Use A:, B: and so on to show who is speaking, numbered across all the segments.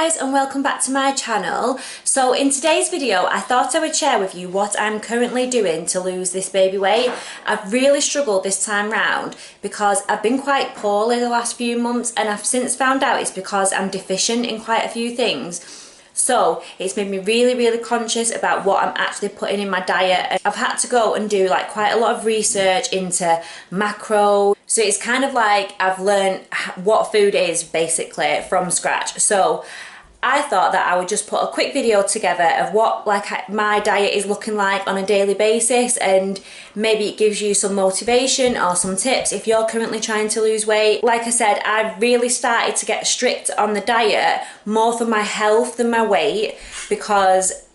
A: guys, and welcome back to my channel. So in today's video I thought I would share with you what I'm currently doing to lose this baby weight. I've really struggled this time round because I've been quite poorly the last few months, and I've since found out it's because I'm deficient in quite a few things. So it's made me really conscious about what I'm actually putting in my diet. I've had to go and do like quite a lot of research into macro. So it's kind of like I've learned what food is basically from scratch. So I thought that I would just put a quick video together of what my diet is looking like on a daily basis, and maybe it gives you some motivation or some tips if you're currently trying to lose weight. Like I said, I've really started to get strict on the diet more for my health than my weight, because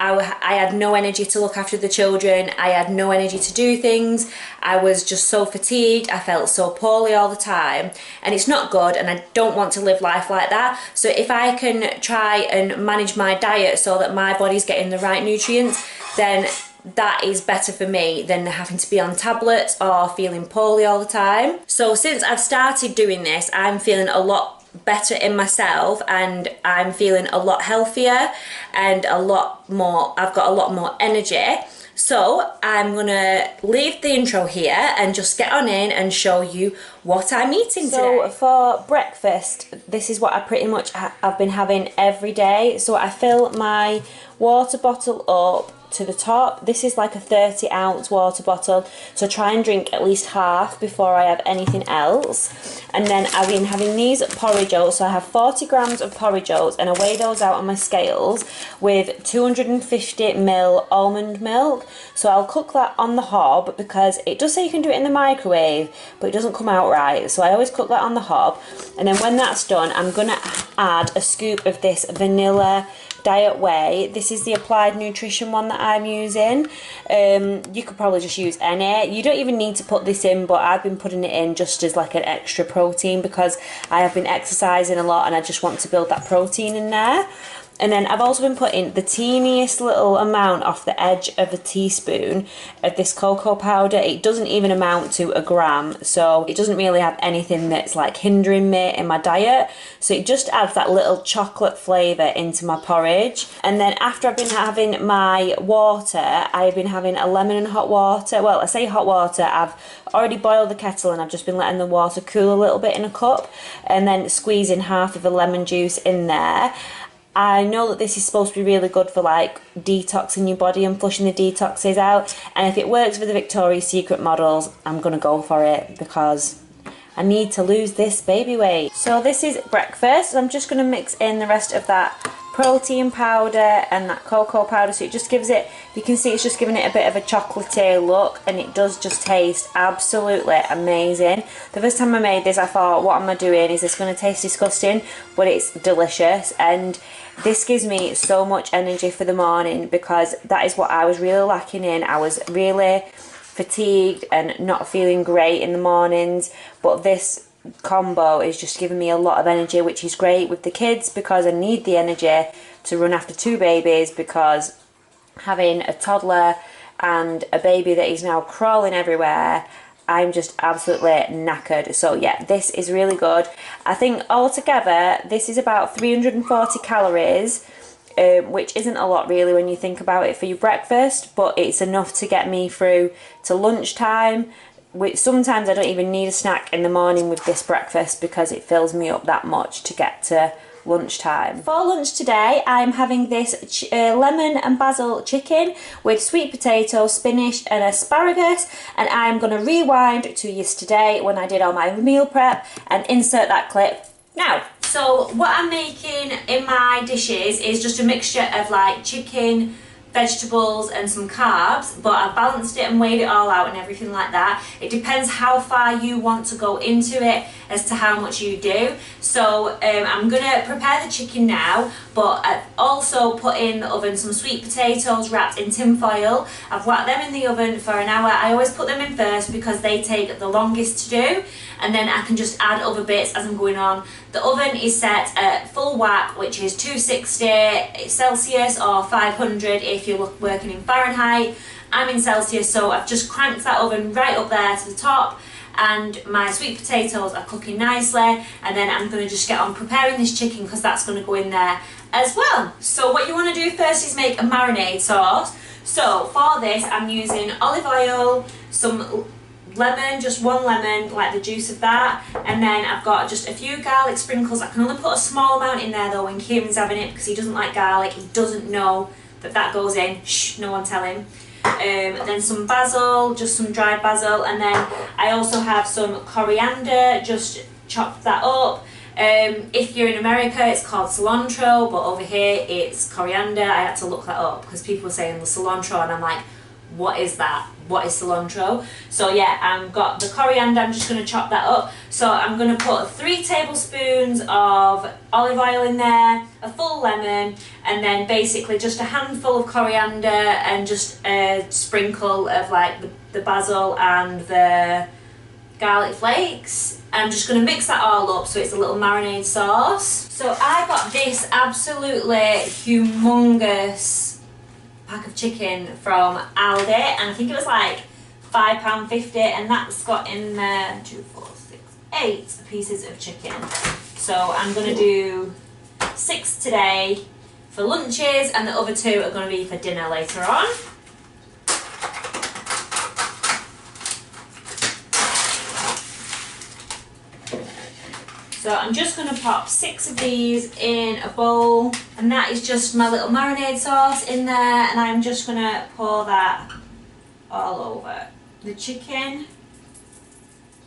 A: I had no energy to look after the children. I had no energy to do things. I was just so fatigued. I felt so poorly all the time, and it's not good, and I don't want to live life like that. So if I can try and manage my diet so that my body's getting the right nutrients, then that is better for me than having to be on tablets or feeling poorly all the time. So since I've started doing this, I'm feeling a lot better in myself, and I'm feeling a lot healthier and I've got a lot more energy. So I'm gonna leave the intro here and just get on in and show you what I'm eating today. So for breakfast, this is what I pretty much I've been having every day. So I fill my water bottle up to the top. This is like a 30-ounce water bottle, so try and drink at least half before I have anything else. And then I've been having these porridge oats, so I have 40 grams of porridge oats, and I weigh those out on my scales with 250ml almond milk. So I'll cook that on the hob, because it does say you can do it in the microwave, but it doesn't come out right, so I always cook that on the hob. And then when that's done, I'm gonna add a scoop of this vanilla diet whey. This is the Applied Nutrition one that I'm using. You could probably just use any. You don't even need to put this in, but I've been putting it in just as like an extra protein, because I have been exercising a lot and I just want to build that protein in there. And then I've also been putting the teeniest little amount off the edge of a teaspoon of this cocoa powder. It doesn't even amount to a gram, so it doesn't really have anything that's like hindering me in my diet. So it just adds that little chocolate flavour into my porridge. And then after I've been having my water, I've been having a lemon and hot water. Well, I say hot water, I've already boiled the kettle and I've just been letting the water cool a little bit in a cup, and then squeezing half of the lemon juice in there. I know that this is supposed to be really good for like detoxing your body and flushing the detoxes out, and if it works for the Victoria's Secret models, I'm gonna go for it because I need to lose this baby weight. So this is breakfast. I'm just gonna mix in the rest of that protein powder and that cocoa powder, so it just gives it, you can see it's just giving it a bit of a chocolatey look, and it does just taste absolutely amazing. The first time I made this I thought, what am I doing, is this going to taste disgusting? But it's delicious, and this gives me so much energy for the morning, because that is what I was really lacking in. I was really fatigued and not feeling great in the mornings, but this combo is just giving me a lot of energy, which is great with the kids, because I need the energy to run after two babies, because having a toddler and a baby that is now crawling everywhere, I'm just absolutely knackered. So yeah, this is really good. I think altogether this is about 340 calories, which isn't a lot really when you think about it for your breakfast, but it's enough to get me through to lunchtime. Sometimes I don't even need a snack in the morning with this breakfast, because it fills me up that much to get to lunchtime. For lunch today, I'm having this lemon and basil chicken with sweet potato, spinach and asparagus, and I'm going to rewind to yesterday when I did all my meal prep and insert that clip now. So what I'm making in my dishes is just a mixture of like chicken, vegetables and some carbs, but I've balanced it and weighed it all out and everything like that. It depends how far you want to go into it as to how much you do. So I'm gonna prepare the chicken now, but I've also put in the oven some sweet potatoes wrapped in tin foil. I've whacked them in the oven for an hour. I always put them in first because they take the longest to do, and then I can just add other bits as I'm going on. The oven is set at full whack, which is 260 Celsius or 500 if you're working in Fahrenheit. I'm in Celsius, so I've just cranked that oven right up there to the top, and my sweet potatoes are cooking nicely, and then I'm going to just get on preparing this chicken because that's going to go in there as well. So what you want to do first is make a marinade sauce. So for this I'm using olive oil, some lemon, just one lemon, like the juice of that, and then I've got just a few garlic sprinkles. I can only put a small amount in there though when Kieran's having it because he doesn't like garlic, he doesn't know that that goes in, shh, no one tell him. Then some basil, just some dried basil, and then I also have some coriander, just chopped that up. If you're in America it's called cilantro, but over here it's coriander. I had to look that up because people were saying the cilantro and I'm like, what is that? What is cilantro? So yeah, I've got the coriander, I'm just going to chop that up. So I'm going to put 3 tablespoons of olive oil in there, a full lemon, and then basically just a handful of coriander and just a sprinkle of like the basil and the garlic flakes. I'm just going to mix that all up so it's a little marinade sauce. So I got this absolutely humongous pack of chicken from Aldi, and I think it was like £5.50, and that's got in there 2, 4, 6, 8 pieces of chicken. So I'm going to do 6 today for lunches, and the other 2 are going to be for dinner later on. So I'm just going to pop 6 of these in a bowl, and that is just my little marinade sauce in there, and I'm just going to pour that all over the chicken.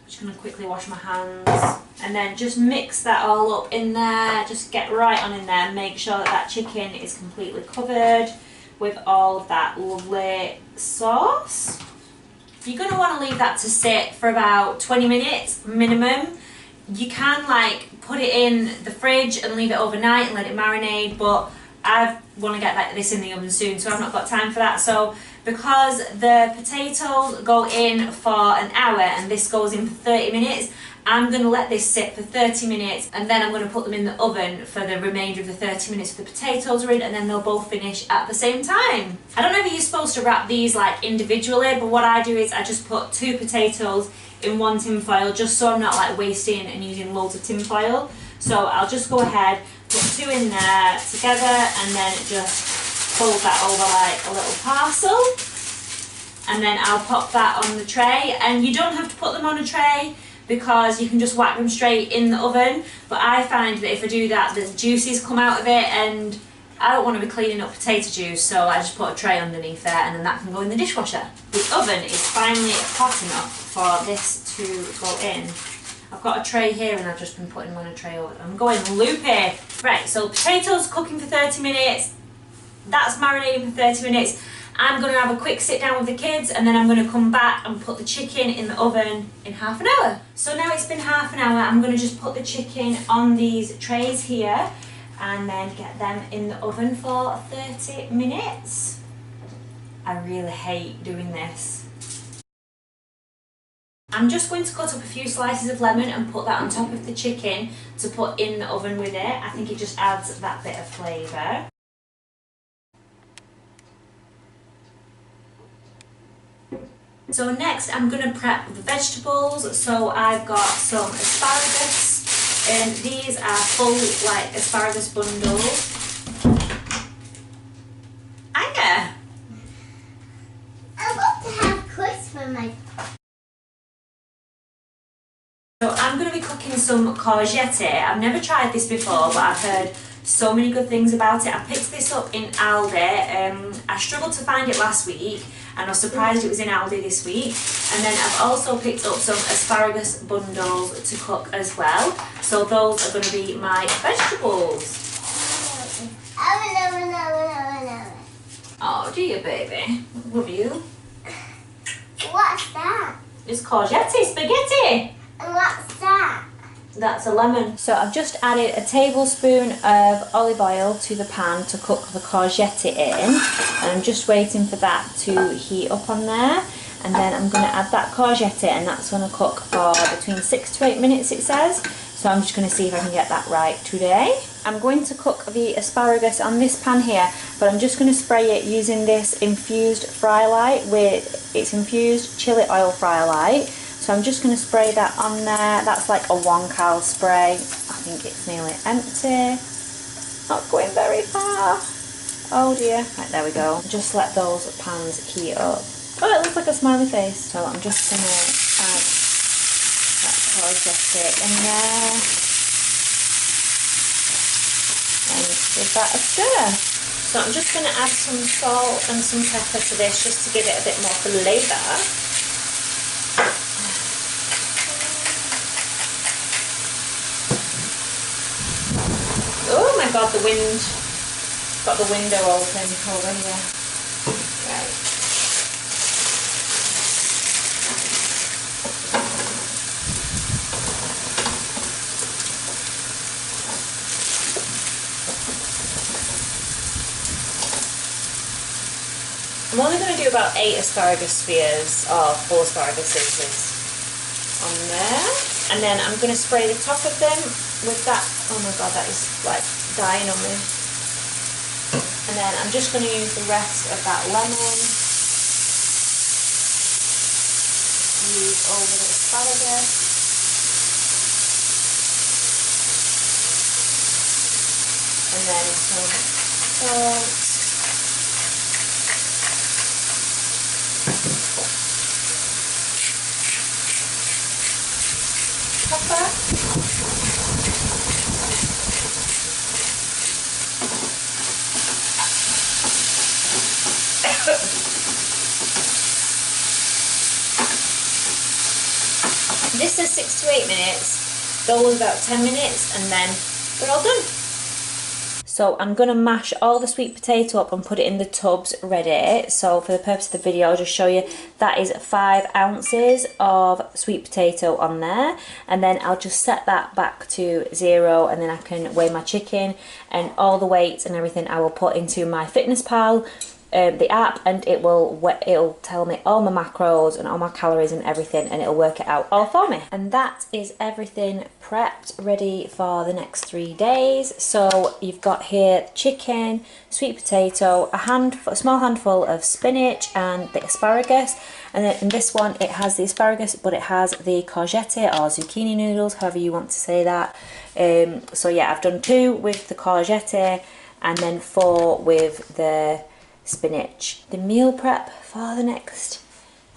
A: Just going to quickly wash my hands and then just mix that all up in there. Just get right on in there, make sure that that chicken is completely covered with all of that lovely sauce. You're going to want to leave that to sit for about 20 minutes minimum. You can like put it in the fridge and leave it overnight and let it marinate, but I want to get this in the oven soon, so I've not got time for that. So because the potatoes go in for an hour and this goes in for 30 minutes, I'm going to let this sit for 30 minutes and then I'm going to put them in the oven for the remainder of the 30 minutes the potatoes are in, and then they'll both finish at the same time. I don't know if you're supposed to wrap these like individually, but what I do is I just put 2 potatoes in one tin foil just so I'm not like wasting and using loads of tin foil. So I'll just go ahead, put 2 in there together, and then just fold that over like a little parcel, and then I'll pop that on the tray. And you don't have to put them on a tray because you can just whack them straight in the oven, but I find that if I do that the juices come out of it and I don't want to be cleaning up potato juice, so I just put a tray underneath there and then that can go in the dishwasher. The oven is finally hot enough for this to go in. I've got a tray here and I've just been putting them on a tray over. I'm going loopy. Right, so potatoes cooking for 30 minutes, that's marinating for 30 minutes. I'm going to have a quick sit down with the kids and then I'm going to come back and put the chicken in the oven in half an hour. So now it's been half an hour, I'm going to just put the chicken on these trays here and then get them in the oven for 30 minutes. I really hate doing this. I'm just going to cut up a few slices of lemon and put that on top of the chicken to put in the oven with it. I think it just adds that bit of flavour. So next I'm going to prep the vegetables. So I've got some asparagus, and these are full like asparagus bundles. Anya!
B: I want to have crisps for my...
A: So I'm going to be cooking some courgette. I've never tried this before, but I've heard so many good things about it. I picked this up in Aldi. I struggled to find it last week and I was surprised it was in Aldi this week. And then I've also picked up some asparagus bundles to cook as well. So those are going to be my vegetables. Oh, do you, baby? Love you.
B: What's that?
A: It's courgette spaghetti.
B: And what's that?
A: That's a lemon. So I've just added a tablespoon of olive oil to the pan to cook the courgette in, and I'm just waiting for that to heat up on there, and then I'm going to add that courgette, and that's going to cook for between 6 to 8 minutes it says. So I'm just going to see if I can get that right today. I'm going to cook the asparagus on this pan here, but I'm just going to spray it using this infused fry light with its infused chili oil fry light. So I'm just going to spray that on there. That's like a 1 cal spray. I think it's nearly empty. Not going very far. Oh dear. Right, there we go. Just let those pans heat up. Oh, it looks like a smiley face. So I'm just going to add that courgette in there. And give that a stir. So I'm just going to add some salt and some pepper to this just to give it a bit more flavour. Oh my god, the wind. Got the window open over here. Right. I'm only going to do about 8 asparagus spears, or 4 asparaguses on there. And then I'm going to spray the top of them with that. Oh my god, that is like dying on me. And then I'm just going to use the rest of that lemon. Use over the asparagus. And then some salt. Pepper. This is 6 to 8 minutes. Those about 10 minutes, and then we're all done. So I'm going to mash all the sweet potato up and put it in the tubs ready. So for the purpose of the video, I'll just show you that is 5 ounces of sweet potato on there. And then I'll just set that back to 0, and then I can weigh my chicken, and all the weights and everything I will put into my Fitness Pal, the app, and it'll tell me all my macros and all my calories and everything, and it'll work it out all for me. And that is everything prepped, ready for the next 3 days. So you've got here chicken, sweet potato, a small handful of spinach, and the asparagus. And then in this one it has the asparagus, but it has the courgette or zucchini noodles, however you want to say that. So yeah, I've done 2 with the courgette and then 4 with the spinach. The meal prep for the next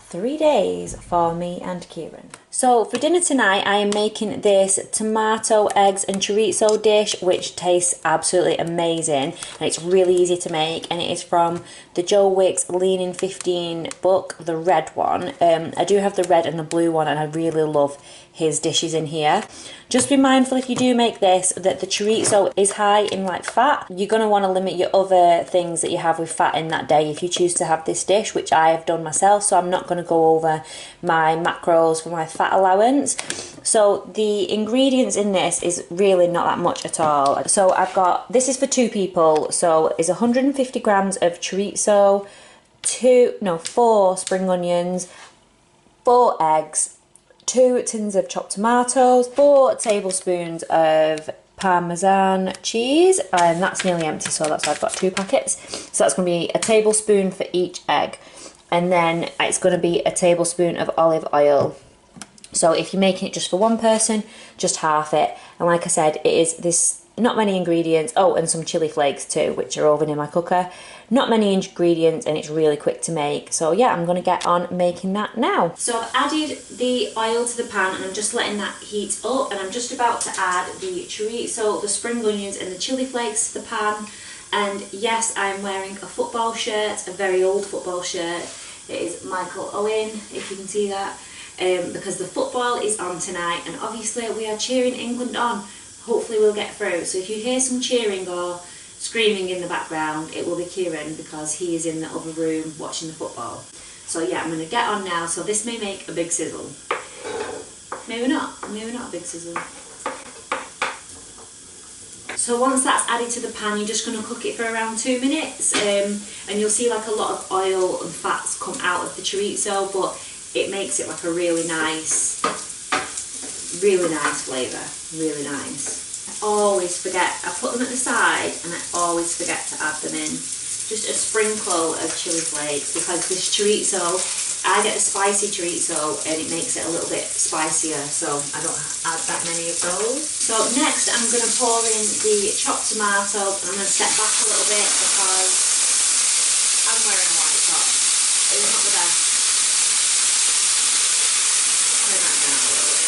A: 3 days for me and Kieran. So for dinner tonight I am making this tomato, eggs and chorizo dish, which tastes absolutely amazing, and it's really easy to make, and it is from the Joe Wicks Lean in 15 book, the red one. I do have the red and the blue one, and I really love his dishes in here. Just be mindful if you do make this that the chorizo is high in like fat. You're going to want to limit your other things that you have with fat in that day if you choose to have this dish, which I have done myself, so I'm not going to go over my macros for my fat allowance. So the ingredients in this is really not that much at all. So I've got, this is for 2 people, so it's 150 grams of chorizo, 4 spring onions, 4 eggs, 2 tins of chopped tomatoes, 4 tablespoons of Parmesan cheese, and that's nearly empty, so that's why I've got 2 packets. So that's going to be a tablespoon for each egg, and then it's going to be a tablespoon of olive oil. So if you're making it just for 1 person, just half it. And like I said, it is this, not many ingredients. Oh, and some chili flakes too, which are over in my cooker. Not many ingredients, and it's really quick to make. So yeah, I'm going to get on making that now. So I've added the oil to the pan, and I'm just letting that heat up, and I'm just about to add the chorizo, the spring onions and the chili flakes to the pan. And yes, I'm wearing a football shirt, a very old football shirt. It is Michael Owen, if you can see that, because the football is on tonight, and obviously we are cheering England on. Hopefully we'll get through. So if you hear some cheering or screaming in the background, it will be Kieran, because he is in the other room watching the football. So yeah, I'm going to get on now. So this may make a big sizzle. Maybe not a big sizzle. So once that's added to the pan, you're just going to cook it for around 2 minutes, and you'll see like a lot of oil and fats come out of the chorizo, but it makes it like a really nice flavour, really nice. I always forget, I put them at the side and I always forget to add them in. Just a sprinkle of chili flakes, because this chorizo I get the spicy treat, and it makes it a little bit spicier, so I don't add that many of those. So next I'm going to pour in the chopped tomatoes, and I'm going to step back a little bit because I'm wearing a white top. It's not the best. Turn that down a little bit.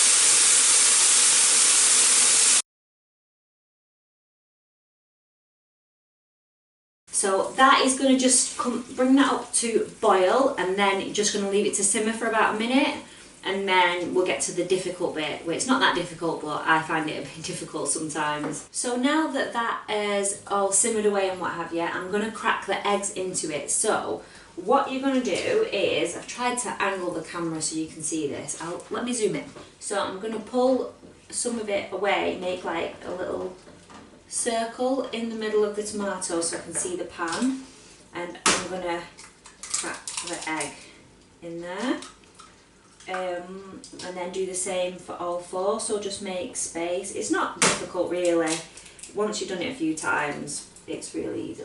A: So that is going to just bring that up to boil, and then you're just going to leave it to simmer for about a minute, and then we'll get to the difficult bit. Well, it's not that difficult, but I find it a bit difficult sometimes. So now that that is all simmered away and what have you, I'm going to crack the eggs into it. So what you're going to do is, I've tried to angle the camera so you can see this. Let me zoom in. So I'm going to pull some of it away, make like a little circle in the middle of the tomato so I can see the pan, and I'm going to crack the egg in there, and then do the same for all four. So just make space. It's not difficult really. Once you've done it a few times, it's really easy.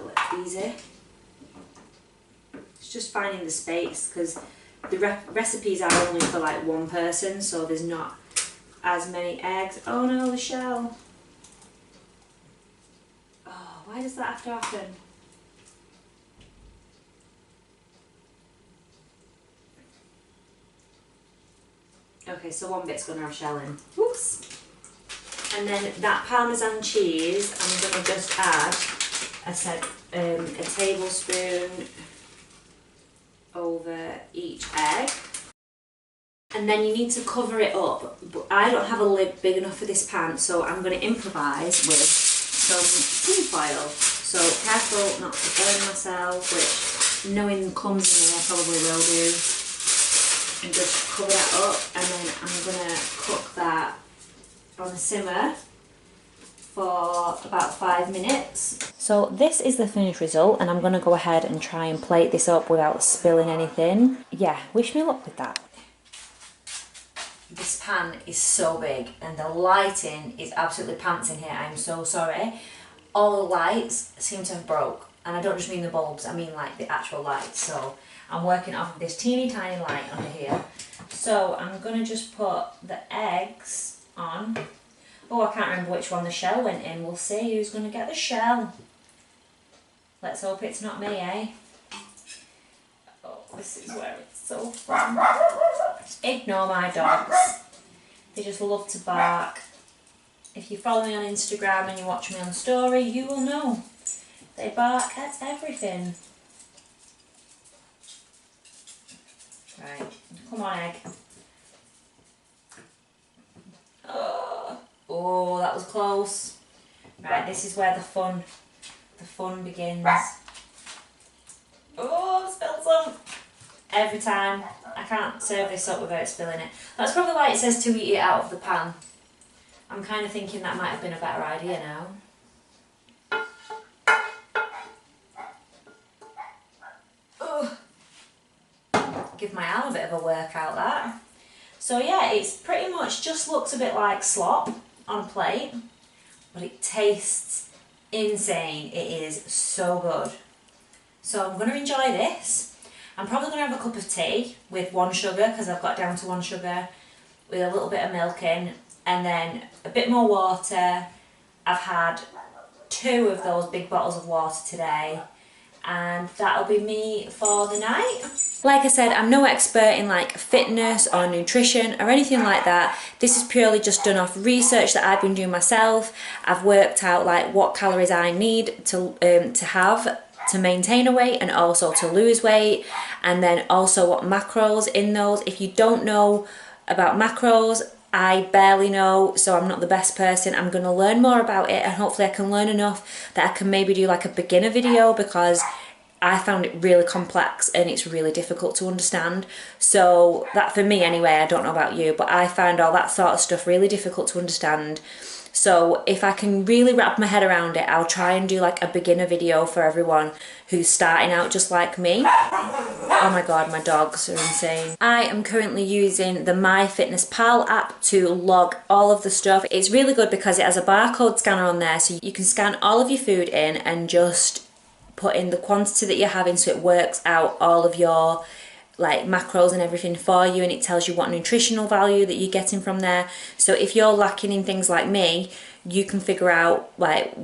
A: It's just finding the space, because the recipes are only for like one person, so there's not as many eggs. Oh no, the shell. Why does that have to happen? Okay, so one bit's going to have shell in. Whoops! And then that Parmesan cheese, I'm going to just add, I said, a tablespoon over each egg. And then you need to cover it up. But I don't have a lid big enough for this pan, so I'm going to improvise with some tin foil, so careful not to burn myself, which knowing clumsy me I probably will do, and just cover that up, and then I'm going to cook that on a simmer for about 5 minutes. So this is the finished result, and I'm going to go ahead and try and plate this up without spilling anything. Yeah, wish me luck with that. This pan is so big and the lighting is absolutely pants in here. I'm so sorry. All the lights seem to have broke, and I don't just mean the bulbs, I mean like the actual lights. So I'm working off of this teeny tiny light under here. So I'm going to just put the eggs on. Oh, I can't remember which one the shell went in. We'll see who's going to get the shell. Let's hope it's not me, eh? Oh, this is where it's so fun. Ignore my dogs. They just love to bark. If you follow me on Instagram and you watch me on story, you will know. They bark at everything. Right, come on, egg. Oh, that was close. Right, this is where the fun begins. Oh, spilled some. Every time. I can't serve this up without spilling it. That's probably why it says to eat it out of the pan. I'm kind of thinking that might have been a better idea now. Ugh. Give my arm a bit of a workout, that. So yeah, it's pretty much just looks a bit like slop on a plate, but it tastes insane. It is so good. So I'm going to enjoy this. I'm probably going to have a cup of tea with 1 sugar, because I've got down to 1 sugar, with a little bit of milk in, and then a bit more water. I've had 2 of those big bottles of water today, and that'll be me for the night. Like I said, I'm no expert in like fitness or nutrition or anything like that. This is purely just done off research that I've been doing myself. I've worked out like what calories I need to have to maintain a weight and also to lose weight, and then also what macros in those. If you don't know about macros, I barely know, so I'm not the best person. I'm going to learn more about it, and hopefully I can learn enough that I can maybe do like a beginner video, because I found it really complex and it's really difficult to understand. So that, for me anyway, I don't know about you, but I find all that sort of stuff really difficult to understand. So if I can really wrap my head around it, I'll try and do like a beginner video for everyone who's starting out just like me. Oh my god, my dogs are insane. I am currently using the MyFitnessPal app to log all of the stuff. It's really good because it has a barcode scanner on there, so you can scan all of your food in and just put in the quantity that you're having, so it works out all of your like macros and everything for you, and it tells you what nutritional value that you're getting from there. So if you're lacking in things like me, you can figure out like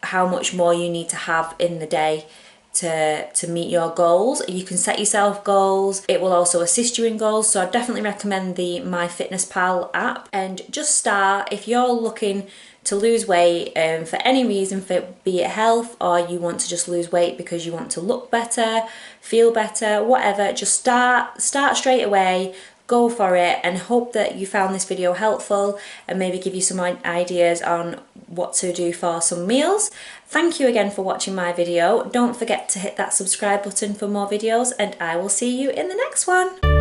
A: how much more you need to have in the day to meet your goals. You can set yourself goals. It will also assist you in goals. So I definitely recommend the MyFitnessPal app. And just start if you're looking to lose weight for any reason, for be it health, or you want to just lose weight because you want to look better, feel better, whatever. Just start straight away. Go for it, and hope that you found this video helpful and maybe give you some ideas on what to do for some meals. Thank you again for watching my video. Don't forget to hit that subscribe button for more videos, and I will see you in the next one.